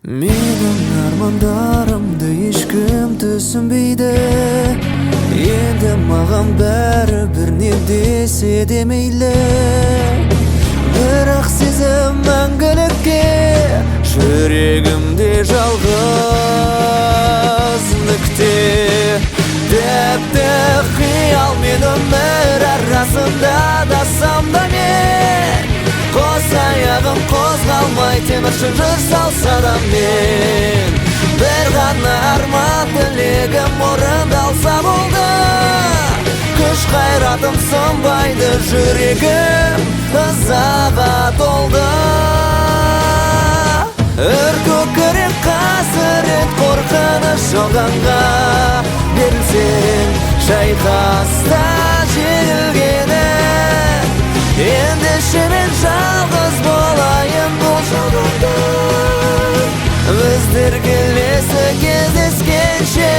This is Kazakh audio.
Менің армандарымды ешкім түсінбейді. Енді маған бәрі бір не десе де мейлі. Бірақ сезім мәңгілікке, жүрегімде жалғыз нүкте. Тіпті қиял мен өмір арасында дасам да мен, қос аяғым қозғалмай теміршін жүр салса да мен. Бір ғана арман тілегім орындалса болды, күш қайратым сынбайды, жүрегім ызаға толды. Үркөкірек қасірет қорқыныш жалғанға берілсең, шайқаста жеңілгені. Ендеше мен жалғыз болайын бұл жалғанда, біздер келесі кездескенше.